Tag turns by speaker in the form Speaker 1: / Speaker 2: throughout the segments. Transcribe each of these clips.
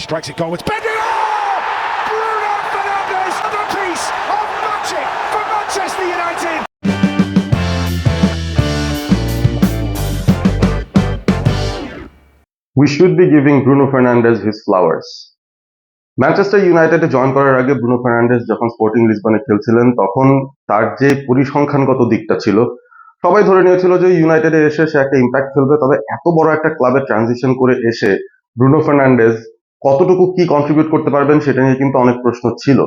Speaker 1: Strikes it goal. It's bending. Oh! Bruno Fernandes, another piece of magic for Manchester United.
Speaker 2: We should be giving Bruno Fernandes his flowers. Manchester ইউনাইটেডে join করার আগে Bruno Fernandes যখন Sporting লিসবনে খেলছিলেন তখন তার যে পরিসংখ্যানগত দিকটা ছিল সবাই ধরে নিয়েছিল যে ইউনাইটেডে এসে সে একটা ইম্প্যাক্ট ফেলবে, তবে এত বড় একটা ক্লাবে ট্রানজিশন করে এসে ব্রুনো ফার্নান্ডেজ কতটুকু কি কন্ট্রিবিউট করতে পারবেন সেটা নিয়ে কিন্তু অনেক প্রশ্ন ছিল।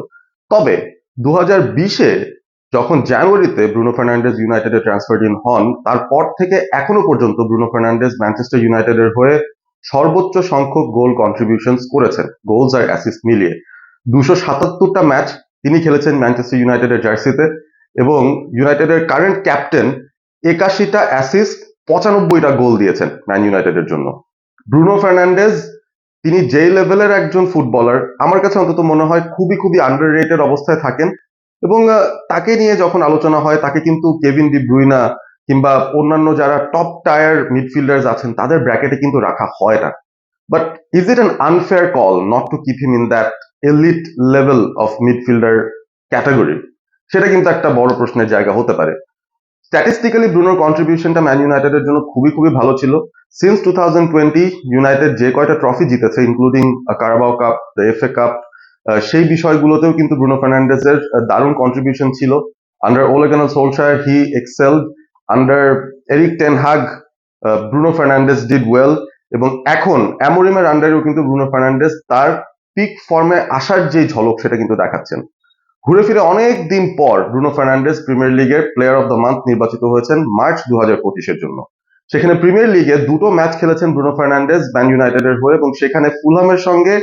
Speaker 2: তবে 2020-এ যখন জানুয়ারিতে ব্রুনো ফার্নান্ডেজ ইউনাইটেডে ট্রান্সফার্ড ইন হন, তারপর থেকে এখনো পর্যন্ত ব্রুনো ফার্নান্ডেজ ম্যানচেস্টার ইউনাইটেডের হয়ে সর্বোচ্চ সংখ্যক গোল কন্ট্রিবিউশনস করেছেন, গোলস আর অ্যাসিস্ট মিলিয়ে 277টা ম্যাচ তিনি খেলেছেন ম্যানচেস্টার ইউনাইটেডের জার্সিতে, এবং ইউনাইটেডের কারেন্ট ক্যাপ্টেন 81টা অ্যাসিস্ট 95টা গোল দিয়েছেন ম্যান ইউনাইটেডের জন্য। ব্রুনো ফার্নান্ডেজ তিনি যেই লেভেলের একজন ফুটবলার, আমার কাছে অন্তত মনে হয় খুবই আন্ডাররেটেড অবস্থায় থাকেন, এবং তাকে নিয়ে যখন আলোচনা হয় তাকে কিন্তু কেভিন ডি ব্রুইনা কিংবা অন্যান্য যারা টপ টায়ার মিডফিল্ডার্স আছেন তাদের ব্র্যাকেটে কিন্তু রাখা হয় না। But is it an unfair call not to keep him in that elite level of midfielder category? সেটা কিন্তু একটা বড় প্রশ্নের জায়গা হতে পারে। স্ট্যাটিস্টিক্যালি ব্রুনোর কন্ট্রিবিউশনটা ম্যান ইউনাইটেডের জন্য খুবই ভালো ছিল। সিন্স 2020 ইউনাইটেড যে কয়টা ট্রফি জিতেছে, including Carabao cup, the FA cup, সেই বিষয়গুলোতেও কিন্তু ব্রুনো ফার্নান্ডেজের দারুণ কন্ট্রিবিউশন ছিল। Under Ole Gunnar Solskjaer he excelled, under Erik ten Hag Bruno Fernandes did well, এবং এখন অ্যামোরিমের আন্ডারেও কিন্তু ব্রুনো ফার্নান্ডেজ তার পিক ফর্মে আসার যে ঝলক সেটা কিন্তু দেখাচ্ছেন। ঘুরে ফিরে অনেক দিন পর ব্রুনো ফার্নান্ডেজ প্রিমিয়ার লিগের প্লেয়ার অফ দ্য মান্থ নির্বাচিত হয়েছেন মার্চ 2025-এর জন্য। সেখানে প্রিমিয়ার লিগে 2টো ম্যাচ খেলেছেন ব্রুনো ফার্নান্ডেজ ম্যান ইউনাইটেডের হয়ে, এবং সেখানে ফুলহামের সঙ্গে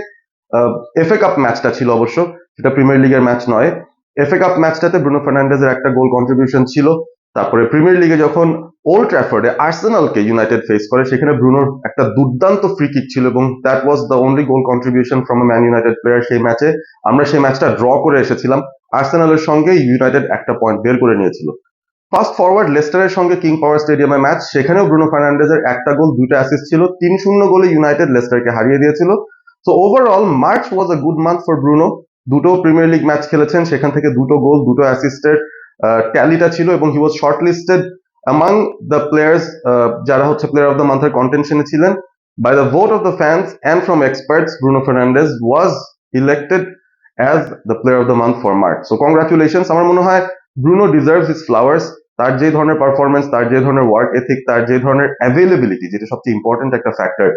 Speaker 2: এফএ কাপ ম্যাচটা ছিল, অবশ্য সেটা প্রিমিয়ার লিগের ম্যাচ নয়। এফএ কাপ ম্যাচটাতে ব্রুনো ফার্নান্ডেজের একটা গোল কন্ট্রিবিউশন ছিল। তারপরে প্রিমিয়ার লিগে যখন ওল্ড ট্র্যাফোর্ডে আর্সেনালকে ইউনাইটেড ফেস করে সেখানে ব্রুনোর একটা দুর্দান্ত ফ্রি কিক ছিল, এবং that was the only goal contribution from a man United player সেই ম্যাচে। আমরা সেই ম্যাচটা ড্র করে এসেছিলাম, আর্সেনালের সঙ্গে ইউনাইটেড একটা পয়েন্ট বের করে নিয়েছিল। ফাস্ট ফরওয়ার্ড লেস্টারের সঙ্গে কিং পাওয়ার স্টেডিয়ামে ম্যাচ, সেখানেও ব্রুনো ফার্নান্ডেজের একটা গোল 2টা অ্যাসিস্ট ছিল। 3-0 গোলে ইউনাইটেড লেস্টারকে হারিয়ে দিয়েছিল। So overall March was a good month for Bruno. 2টো প্রিমিয়ার লিগ ম্যাচ খেলেছেন, সেখান থেকে 2টো গোল 2টো অ্যাসিস্টের ট্যালিটা ছিল, এবং he was shortlisted among the players যারা হচ্ছে প্লেয়ার অফ দ্য মান্থের কন্টেনশনে ছিলেন। By the vote of the fans and from experts, Bruno Fernandes was elected as the player of the month for March. So congratulations. আমার মনে হয় Bruno deserves his flowers. তার যে ধরনের পারফরমেন্স, তার যে ধরনের ওয়ার্ক এথিক, তার যে ধরনের অ্যাভেলেবিলিটি, যেটা সবচেয়ে ইম্পর্টেন্ট একটা ফ্যাক্টর।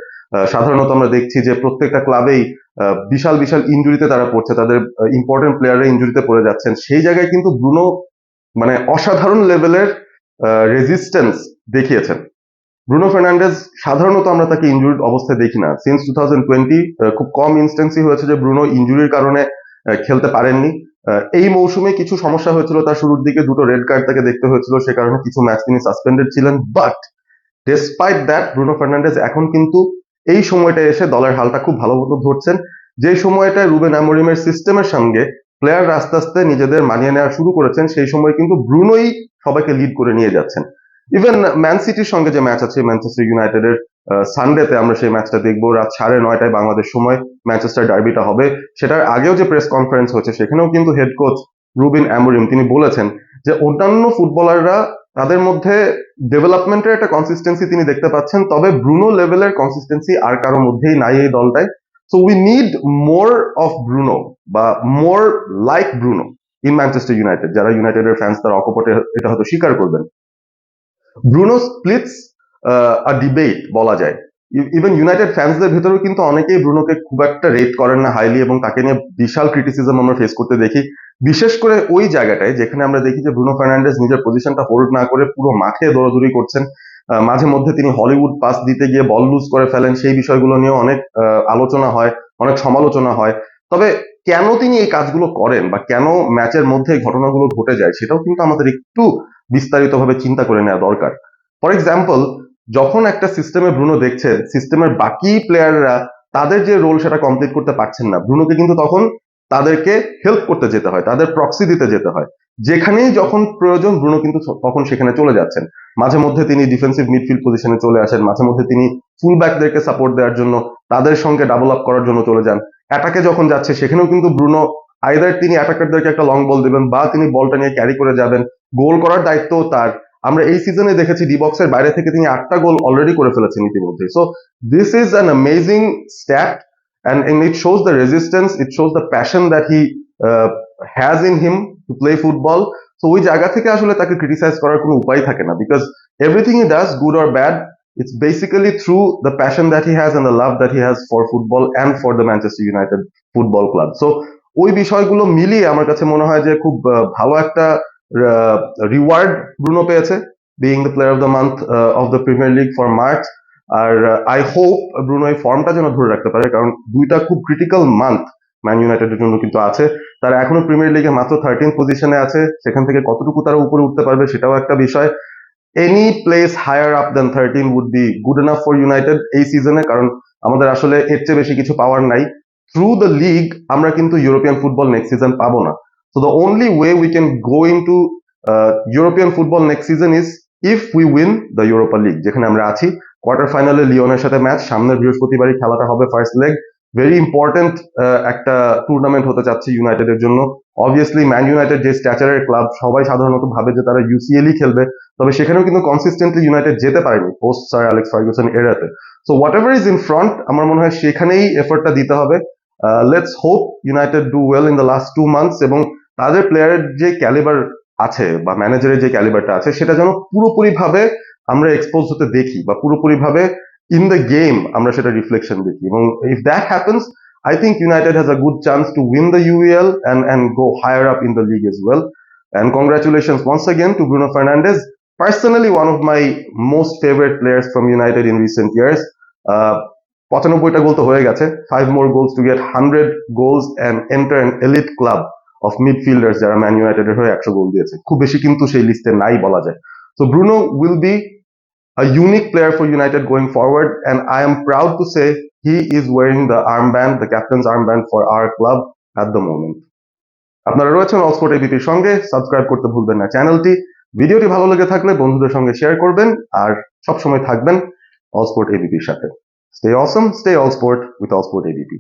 Speaker 2: সাধারণত আমরা দেখছি যে প্রত্যেকটা ক্লাবেই বিশাল ইনজুরিতে তারা পড়ছে, তাদের ইম্পর্টেন্ট প্লেয়াররা ইনজুরিতে পড়ে যাচ্ছেন। সেই জায়গায় কিন্তু ব্রুনো মানে অসাধারণ লেভেলের রেজিস্ট্যান্স দেখিয়েছেন। ব্রুনো ফার্নান্ডেজ সাধারণত আমরা তাকে ইনজুরিড অবস্থায় দেখি না। সিন্স 2020 খুব কম ইনস্টেন্সই হয়েছে যে ব্রুনো ইনজুরির কারণে খেলতে পারেননি। এই মৌসুমে কিছু সমস্যা হয়েছিল, তার শুরুর দিকে 2টো রেড কার্ড তাকে দেখতে হয়েছিল, সে কারণে কিছু ম্যাচ তিনি সাসপেন্ডেড ছিলেন। But despite that Bruno Fernandes এখন কিন্তু এই সময়টা এসে দলের হালটা খুব ভালো মতো ধরছেন। যে সময়টায় রুবেন অ্যামোরিমের সিস্টেমের সঙ্গে প্লেয়ার আস্তে আস্তে নিজেদের মানিয়ে নেওয়া শুরু করেছেন, সেই সময় কিন্তু ব্রুনোই সবাইকে লিড করে নিয়ে যাচ্ছেন। ইভেন ম্যান সিটির সঙ্গে যে ম্যাচ আছে ম্যানচেস্টার ইউনাইটেডের, সানডেতে আমরা সেই ম্যাচটা দেখবো রাত 9:30টায় বাংলাদেশ সময় ম্যানচেস্টার ডার্বিটা হবে। সেটার আগেও যে প্রেস কনফারেন্স হচ্ছে সেখানেও কিন্তু হেড কোচ রুবেন অ্যামোরিম তিনি বলেছেন যে অন্যান্য ফুটবলাররা তাদের মধ্যে ডেভেলপমেন্টের একটা কনসিস্টেন্সি তিনি দেখতে পাচ্ছেন, তবে ব্রুনো লেভেলের কনসিস্টেন্সি আর কারো মধ্যেই নাই এই দলটায়। So we need more of Bruno বা more like Bruno in Manchester United. যারা ইউনাইটেডের ফ্যান্স তারা অকপটে এটা হয়তো স্বীকার করবেন। ব্রুনো স্প্লিটস আ ডিবেট বলা যায়। ইভেন ইউনাইটেড ফ্যান্সদের ভেতরেও কিন্তু অনেকেই ব্রুনোকে খুব একটা রেট করেন না হাইলি, এবং তাকে নিয়ে বিশাল ক্রিটিসিজম আমরা ফেস করতে দেখি। বিশেষ করে ওই জায়গাটায় যেখানে আমরা দেখি যে ব্রুনো ফার্নান্ডেজ নিজের পজিশনটা হোল্ড না করে পুরো মাঠে দৌড়াদৌড়ি করছেন। মাঝে মধ্যে তিনি হলিউড পাস দিতে গিয়ে বল লুজ করে ফেলেন, সেই বিষয়গুলো নিয়েও অনেক আলোচনা হয়, অনেক সমালোচনা হয়। তবে কেন তিনি এই কাজগুলো করেন বা কেন ম্যাচের মধ্যে এই ঘটনাগুলো ঘটে যায় সেটাও কিন্তু আমাদের একটু বিস্তারিতভাবে চিন্তা করে নেওয়া দরকার। ফর এক্সাম্পল, যখন একটা সিস্টেমে ব্রুনো দেখছেন সিস্টেমের বাকি প্লেয়াররা তাদের যে রোল সেটা কমপ্লিট করতে পারছেন না, ব্রুনোকে কিন্তু তখন তাদেরকে হেল্প করতে যেতে হয়, তাদের প্রক্সি দিতে যেতে হয়। যেখানেই যখন প্রয়োজন ব্রুনো কিন্তু তখন সেখানে চলে যাচ্ছেন। মাঝে মধ্যে তিনি ডিফেন্সিভ মিডফিল্ড পজিশনে চলে আসেন, মাঝে মধ্যে তিনি ফুল ব্যাকদেরকে সাপোর্ট দেওয়ার জন্য তাদের সঙ্গে ডাবল আপ করার জন্য চলে যান। অ্যাটাকে যখন যাচ্ছে সেখানেও কিন্তু ব্রুনো আইদার তিনি অ্যাটাকারদেরকে একটা লং বল দিবেন বা তিনি বলটা নিয়ে ক্যারি করে যাবেন। গোল করার দায়িত্ব তার। আমরা এই সিজনে দেখেছি ডি বক্সের বাইরে থেকে তিনি 8টা গোল অলরেডি করে ফেলেছেন ইতিমধ্যে। So this is an amazing stat and it shows the resistance, it shows the passion that he has in him to play football. So ওই জায়গা থেকে আসলে তাকে ক্রিটিসাইজ করার কোনো উপায় থাকে না, because everything he does good or bad, it's basically through the passion that he has and the love that he has for football and for the Manchester United football club. So ওই বিষয়গুলো মিলিয়ে আমার কাছে মনে হয় যে খুব ভালো একটা রিওয়ার্ড ব্রুনো পেয়েছে, being the player of the month of the Premier League for March. আর আই হোপ ব্রুনো এই ফর্মটা যেন ধরে রাখতে পারে, কারণ দুইটা খুব ক্রিটিক্যাল মান্থ ম্যান ইউনাইটেডের জন্য কিন্তু আছে। তারা এখনো প্রিমিয়ার লিগে মাত্র 13 পজিশনে আছে, সেখান থেকে কতটুকু তারা উপরে উঠতে পারবে সেটাও একটা বিষয়। Any place higher up then 13 would be good enough for United এই সিজনে, কারণ আমাদের আসলে এর চেয়ে বেশি কিছু পাওয়ার নাই। থ্রু দ্য লিগ আমরা কিন্তু ইউরোপিয়ান ফুটবল নেক্সট সিজন পাবো না। So the only way we can go into European football next season is if we win the Europa league, যেখানে আমরা আছি। কোয়ার্টার ফাইনালে লিওনের সাথে ম্যাচ, সামনের বৃহস্পতিবারই খেলাটা হবে ফার্স্ট লেগ। ভেরি ইম্পর্টেন্ট একটা টুর্নামেন্ট হতে যাচ্ছে ইউনাইটেডের জন্য। অবভিয়াসলি ম্যান ইউনাইটেড যে স্ট্যাচারের ক্লাব, সবাই সাধারণত ভাবে যে তারা ইউসিএলই খেলবে, তবে সেখানেও কিন্তু কনসিস্টেন্টলি ইউনাইটেড যেতে পারেনি পোস্ট স্যার অ্যালেক্স ফার্গুসন এরাতে। So whatever is in front, আমার মনে হয় সেখানেই এফোর্টটা দিতে হবে। Let's hope United do well in the last 2 months, এবং তাদের প্লেয়ারের যে ক্যালিবার আছে বা ম্যানেজারের যে ক্যালিবারটা আছে সেটা যেন পুরোপুরি ভাবে আমরা এক্সপোজ হতে দেখি, বা পুরোপুরি ভাবে ইন দ্য গেম আমরা সেটা রিফ্লেকশন দেখি। এবং if that happens, I think United has a good chance to win the UEL and go higher up in the league as well. And congratulations once again to Bruno Fernandes, personally one of my most favorite players from United in recent years. 95টা গোল তো হয়ে গেছে, 5 more goals to get 100 goals and enter an elite club of midfielders যারা man ইউনাইটেডের হয়ে 100 গোল দিয়েছে। খুব বেশি কিন্তু সেই লিস্টে নাই বলা যায়। So Bruno will be a unique player for United going forward, and I am proud to say he is wearing the armband, the captain's armband for our club at the moment. আপনারা রয়েছেন all sport এবিপির সঙ্গে, subscribe করতে ভুলবেন না চ্যানেলটি। ভিডিওটি ভালো লেগে থাকলে বন্ধুদের সঙ্গে শেয়ার করবেন, আর সবসময় থাকবেন অল স্পোর্ট এবিপির সাথে। Stay awesome, stay all sport with all sport ABP.